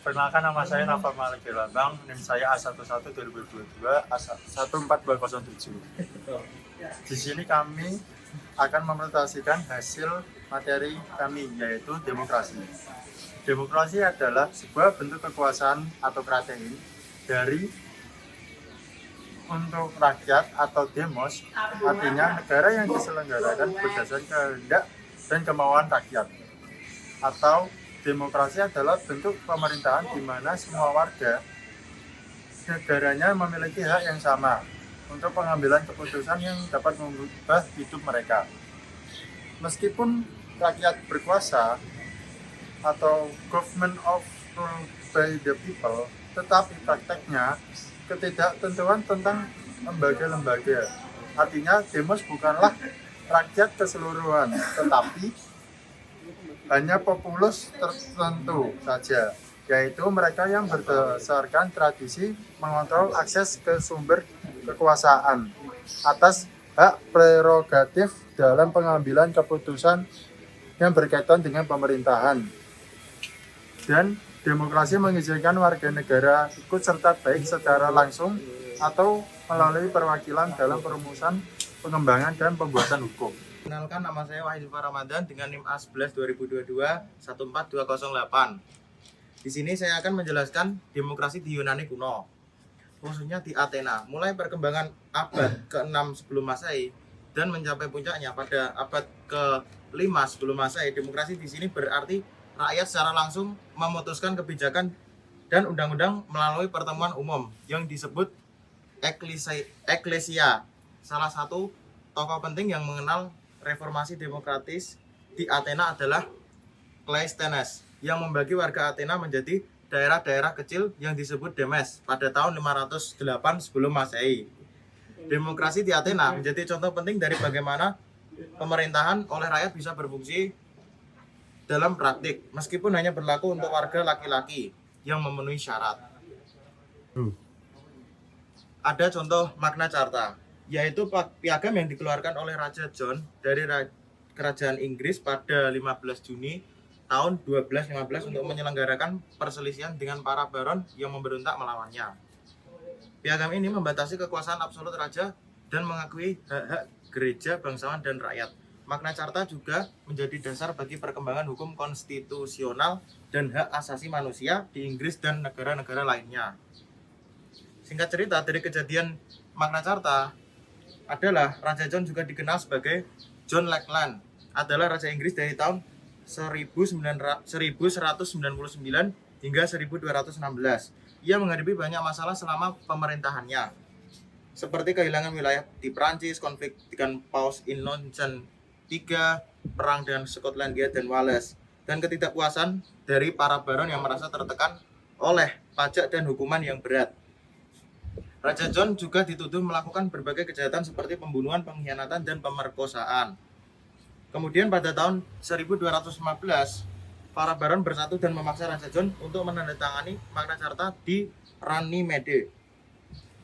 Perkenalkan, nama saya Nafa Malik Lambang, NIM saya A11 2022 A14207. Di sini kami akan mempresentasikan hasil materi kami, yaitu demokrasi. Demokrasi adalah sebuah bentuk kekuasaan atau kratein dari untuk rakyat atau demos, artinya negara yang diselenggarakan berdasarkan kehendak dan kemauan rakyat. Atau demokrasi adalah bentuk pemerintahan di mana semua warga negaranya memiliki hak yang sama untuk pengambilan keputusan yang dapat mengubah hidup mereka. Meskipun rakyat berkuasa atau government of rule by the people, tetapi prakteknya ketidaktentuan tentang lembaga-lembaga. Artinya demos bukanlah rakyat keseluruhan, tetapi hanya populus tertentu saja, yaitu mereka yang berdasarkan tradisi mengontrol akses ke sumber kekuasaan atas hak prerogatif dalam pengambilan keputusan yang berkaitan dengan pemerintahan. Dan demokrasi mengizinkan warga negara ikut serta baik secara langsung atau melalui perwakilan dalam perumusan, pengembangan, dan pembuatan hukum. Kenalkan, nama saya Wahid Ramadan dengan NIM A11 2022 14208. Di sini saya akan menjelaskan demokrasi di Yunani kuno, khususnya di Athena, mulai perkembangan abad ke-6 sebelum Masehi dan mencapai puncaknya pada abad ke-5 sebelum Masehi. Demokrasi di sini berarti rakyat secara langsung memutuskan kebijakan dan undang-undang melalui pertemuan umum yang disebut eklesia. Salah satu tokoh penting yang mengenal reformasi demokratis di Athena adalah Cleisthenes yang membagi warga Athena menjadi daerah-daerah kecil yang disebut demes pada tahun 508 sebelum Masehi. Demokrasi di Athena menjadi contoh penting dari bagaimana pemerintahan oleh rakyat bisa berfungsi dalam praktik, meskipun hanya berlaku untuk warga laki-laki yang memenuhi syarat. Ada contoh Magna Carta, yaitu piagam yang dikeluarkan oleh Raja John dari Kerajaan Inggris pada 15 Juni tahun 1215 untuk menyelenggarakan perselisihan dengan para baron yang memberontak melawannya. Piagam ini membatasi kekuasaan absolut raja dan mengakui hak-hak gereja, bangsawan, dan rakyat. Magna Carta juga menjadi dasar bagi perkembangan hukum konstitusional dan hak asasi manusia di Inggris dan negara-negara lainnya. Singkat cerita, dari kejadian Magna Carta adalah Raja John juga dikenal sebagai John Lackland, adalah Raja Inggris dari tahun 1199 hingga 1216. Ia menghadapi banyak masalah selama pemerintahannya, seperti kehilangan wilayah di Prancis, konflik dengan Paus Innocent III, perang dengan Skotlandia dan Wales, dan ketidakpuasan dari para baron yang merasa tertekan oleh pajak dan hukuman yang berat. Raja John juga dituduh melakukan berbagai kejahatan seperti pembunuhan, pengkhianatan, dan pemerkosaan. Kemudian pada tahun 1215, para baron bersatu dan memaksa Raja John untuk menandatangani Magna Carta di Runnymede,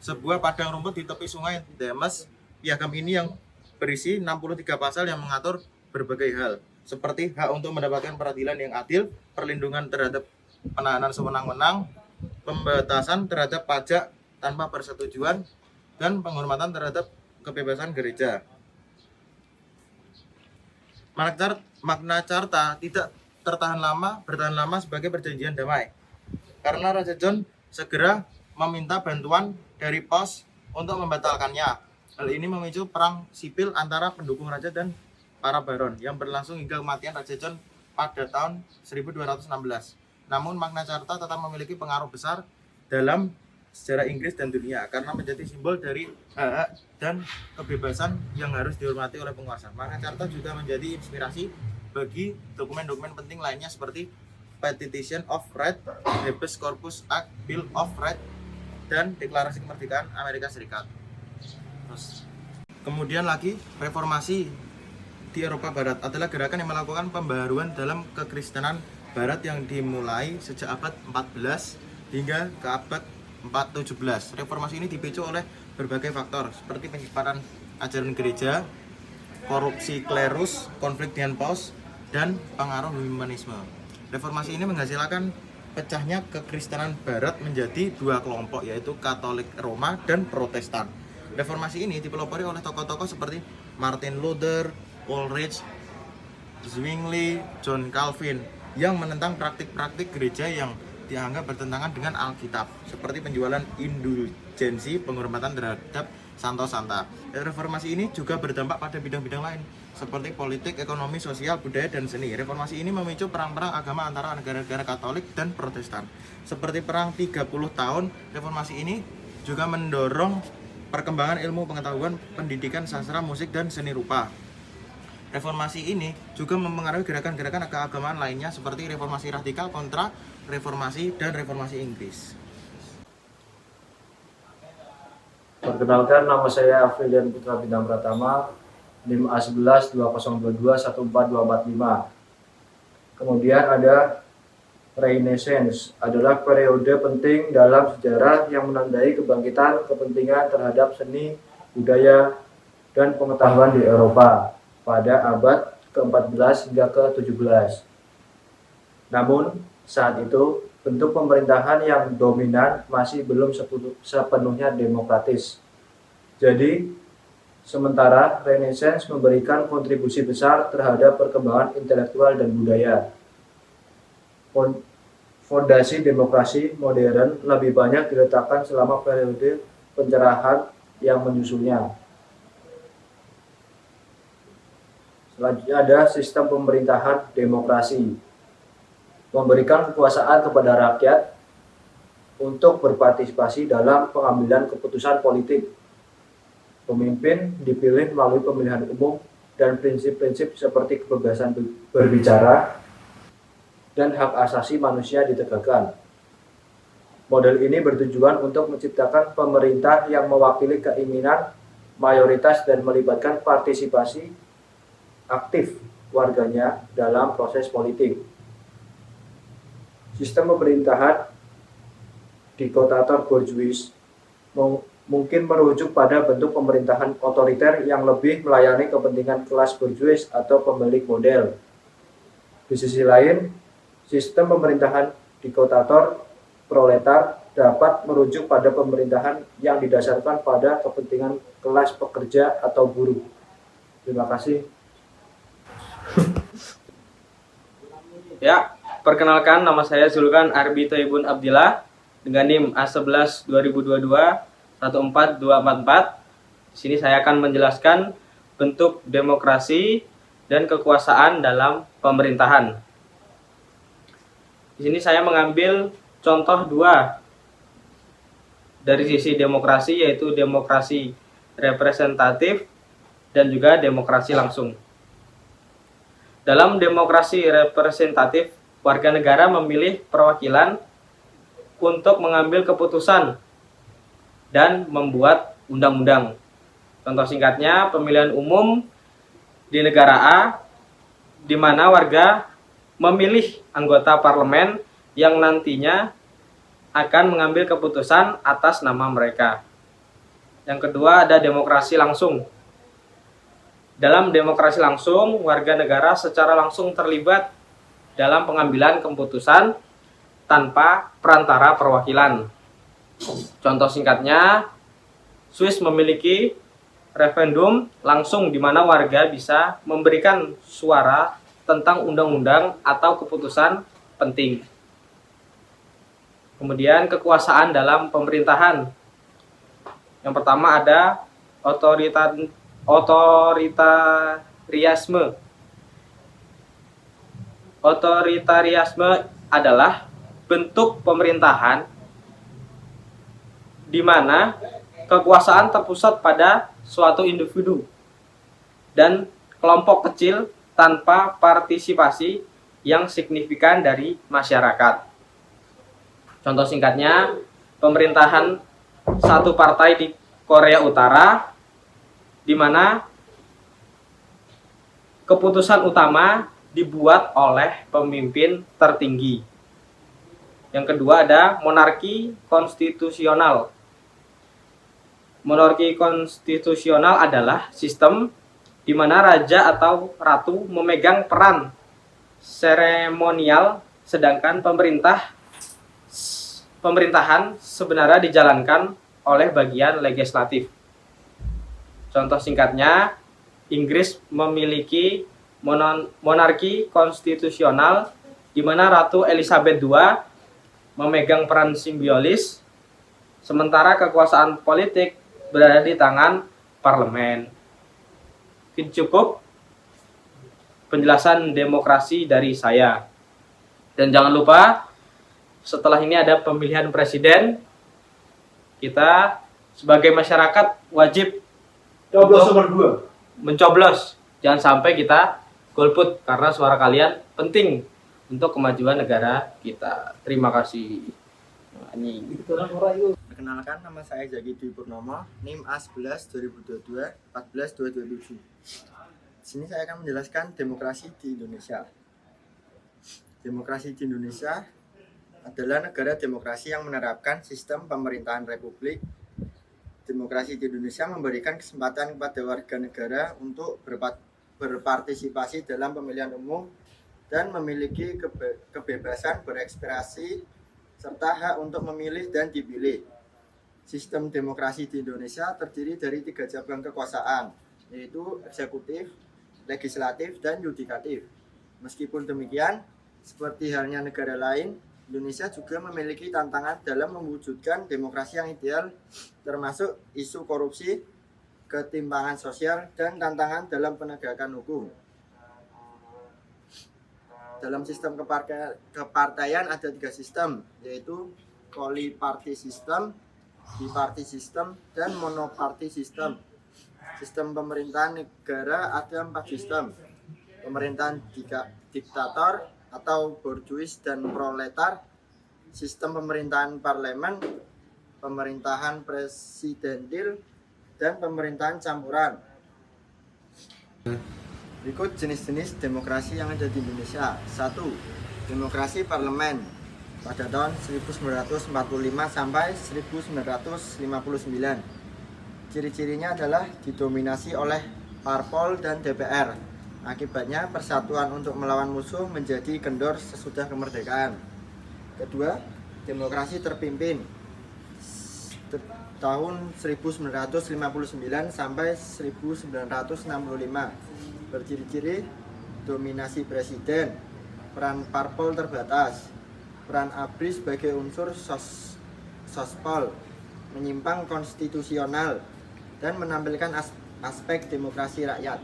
sebuah padang rumput di tepi sungai Thames. Piagam ini yang berisi 63 pasal yang mengatur berbagai hal, seperti hak untuk mendapatkan peradilan yang adil, perlindungan terhadap penahanan sewenang-wenang, pembatasan terhadap pajak tanpa persetujuan, dan penghormatan terhadap kebebasan gereja. Magna Carta tidak bertahan lama sebagai perjanjian damai, karena Raja John segera meminta bantuan dari Paus untuk membatalkannya. Hal ini memicu perang sipil antara pendukung raja dan para baron yang berlangsung hingga kematian Raja John pada tahun 1216. Namun Magna Carta tetap memiliki pengaruh besar dalam sejarah Inggris dan dunia karena menjadi simbol dari hak dan kebebasan yang harus dihormati oleh penguasa. Magna Carta juga menjadi inspirasi bagi dokumen-dokumen penting lainnya seperti Petition of Right, Habeas Corpus Act, Bill of Rights, dan Deklarasi Kemerdekaan Amerika Serikat. Kemudian lagi, reformasi di Eropa Barat adalah gerakan yang melakukan pembaharuan dalam kekristenan Barat yang dimulai sejak abad 14 hingga ke abad 417. Reformasi ini dipicu oleh berbagai faktor seperti penyebaran ajaran gereja, korupsi klerus, konflik dengan paus, dan pengaruh humanisme. Reformasi ini menghasilkan pecahnya kekristenan barat menjadi dua kelompok, yaitu Katolik Roma dan Protestan. Reformasi ini dipelopori oleh tokoh-tokoh seperti Martin Luther, Ulrich Zwingli, John Calvin yang menentang praktik-praktik gereja yang dianggap bertentangan dengan Alkitab, seperti penjualan indulgensi, penghormatan terhadap santo-santa. Reformasi ini juga berdampak pada bidang-bidang lain seperti politik, ekonomi, sosial, budaya, dan seni. Reformasi ini memicu perang-perang agama antara negara-negara Katolik dan Protestan. Seperti perang 30 tahun, reformasi ini juga mendorong perkembangan ilmu pengetahuan, pendidikan, sastra, musik, dan seni rupa. Reformasi ini juga mempengaruhi gerakan-gerakan keagamaan lainnya seperti reformasi radikal, kontra reformasi, dan reformasi Inggris. Perkenalkan, nama saya Afrilian Putra Bintang Pratama, NIM A11 2022 14245. Kemudian ada Renaissance, adalah periode penting dalam sejarah yang menandai kebangkitan kepentingan terhadap seni, budaya, dan pengetahuan di Eropa pada abad ke-14 hingga ke-17. Namun, saat itu bentuk pemerintahan yang dominan masih belum sepenuhnya demokratis. Jadi, sementara Renaissance memberikan kontribusi besar terhadap perkembangan intelektual dan budaya, fondasi demokrasi modern lebih banyak diletakkan selama periode pencerahan yang menyusulnya. Selanjutnya ada sistem pemerintahan demokrasi, memberikan kekuasaan kepada rakyat untuk berpartisipasi dalam pengambilan keputusan politik. Pemimpin dipilih melalui pemilihan umum dan prinsip-prinsip seperti kebebasan berbicara dan hak asasi manusia ditegakkan. Model ini bertujuan untuk menciptakan pemerintah yang mewakili keinginan mayoritas dan melibatkan partisipasi aktif warganya dalam proses politik. Sistem pemerintahan diktator bourgeois mungkin merujuk pada bentuk pemerintahan otoriter yang lebih melayani kepentingan kelas bourgeois atau pemilik model. Di sisi lain, sistem pemerintahan diktator proletar dapat merujuk pada pemerintahan yang didasarkan pada kepentingan kelas pekerja atau buruh. Terima kasih. Ya, perkenalkan, nama saya Zulkan Arbi Toibun Abdillah dengan NIM A11 2022 14244. Di sini saya akan menjelaskan bentuk demokrasi dan kekuasaan dalam pemerintahan. Di sini saya mengambil contoh dua dari sisi demokrasi, yaitu demokrasi representatif dan juga demokrasi langsung. Dalam demokrasi representatif, warga negara memilih perwakilan untuk mengambil keputusan dan membuat undang-undang. Contoh singkatnya, pemilihan umum di negara A, di mana warga memilih anggota parlemen yang nantinya akan mengambil keputusan atas nama mereka. Yang kedua, ada demokrasi langsung. Dalam demokrasi langsung, warga negara secara langsung terlibat dalam pengambilan keputusan tanpa perantara perwakilan. Contoh singkatnya, Swiss memiliki referendum langsung di mana warga bisa memberikan suara tentang undang-undang atau keputusan penting. Kemudian kekuasaan dalam pemerintahan. Yang pertama ada otoritarianisme. Otoritarianisme adalah bentuk pemerintahan di mana kekuasaan terpusat pada suatu individu dan kelompok kecil tanpa partisipasi yang signifikan dari masyarakat. Contoh singkatnya, pemerintahan satu partai di Korea Utara, di mana keputusan utama dibuat oleh pemimpin tertinggi. Yang kedua ada monarki konstitusional. Monarki konstitusional adalah sistem di mana raja atau ratu memegang peran seremonial, sedangkan pemerintah pemerintahan sebenarnya dijalankan oleh bagian legislatif. Contoh singkatnya, Inggris memiliki monarki konstitusional di mana Ratu Elizabeth II memegang peran simbiolis, sementara kekuasaan politik berada di tangan parlemen. Mungkin cukup penjelasan demokrasi dari saya. Dan jangan lupa, setelah ini ada pemilihan presiden, kita sebagai masyarakat wajib Coblos nomor 2. mencoblos. Jangan sampai kita golput, karena suara kalian penting untuk kemajuan negara kita. Terima kasih. Perkenalkan, nama saya Zaki Dwi Purnomo, NIM A11 2022 14 227. Di sini saya akan menjelaskan demokrasi di Indonesia. Demokrasi di Indonesia adalah negara demokrasi yang menerapkan sistem pemerintahan republik. Demokrasi di Indonesia memberikan kesempatan kepada warga negara untuk berpartisipasi dalam pemilihan umum dan memiliki kebebasan berekspresi serta hak untuk memilih dan dipilih. Sistem demokrasi di Indonesia terdiri dari 3 cabang kekuasaan, yaitu eksekutif, legislatif, dan yudikatif. Meskipun demikian, seperti halnya negara lain, Indonesia juga memiliki tantangan dalam mewujudkan demokrasi yang ideal, termasuk isu korupsi, ketimpangan sosial, dan tantangan dalam penegakan hukum. Dalam sistem kepartaian ada 3 sistem, yaitu polyparty system, biparty system, dan monoparty system. Sistem pemerintahan negara ada 4 sistem: pemerintahan diktator atau borjuis dan proletar, sistem pemerintahan parlemen, pemerintahan presidentil, dan pemerintahan campuran. Berikut jenis-jenis demokrasi yang ada di Indonesia. 1. Demokrasi parlemen pada tahun 1945 sampai 1959. Ciri-cirinya adalah didominasi oleh parpol dan DPR. Akibatnya persatuan untuk melawan musuh menjadi kendor sesudah kemerdekaan. Kedua, demokrasi terpimpin tahun 1959 sampai 1965. Berciri-ciri dominasi presiden, peran parpol terbatas, peran ABRI sebagai unsur sospol, menyimpang konstitusional, dan menampilkan aspek demokrasi rakyat.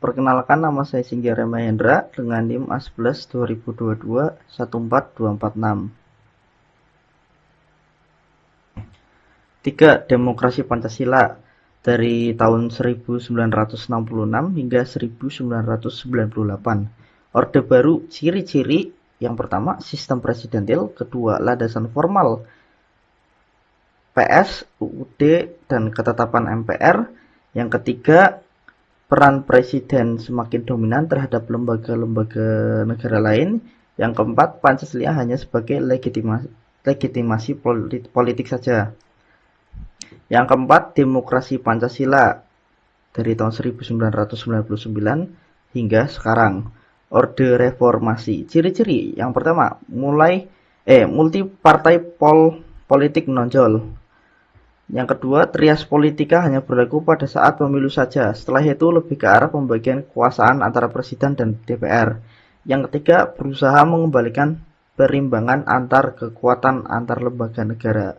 Perkenalkan, nama saya Singgara Mahendra dengan NIM A11 2022 14246. 3. Demokrasi Pancasila dari tahun 1966 hingga 1998. Orde Baru, ciri-ciri: yang pertama, sistem presidentil; kedua, landasan formal PS, UUD, dan ketetapan MPR; yang ketiga, peran presiden semakin dominan terhadap lembaga-lembaga negara lain; yang keempat, Pancasila hanya sebagai legitimasi politik saja; yang keempat, demokrasi Pancasila dari tahun 1999 hingga sekarang. Orde reformasi, ciri-ciri: yang pertama, multi partai politik menonjol; yang kedua, trias politika hanya berlaku pada saat pemilu saja, setelah itu lebih ke arah pembagian kekuasaan antara presiden dan DPR; yang ketiga, berusaha mengembalikan perimbangan antar kekuatan antar lembaga negara.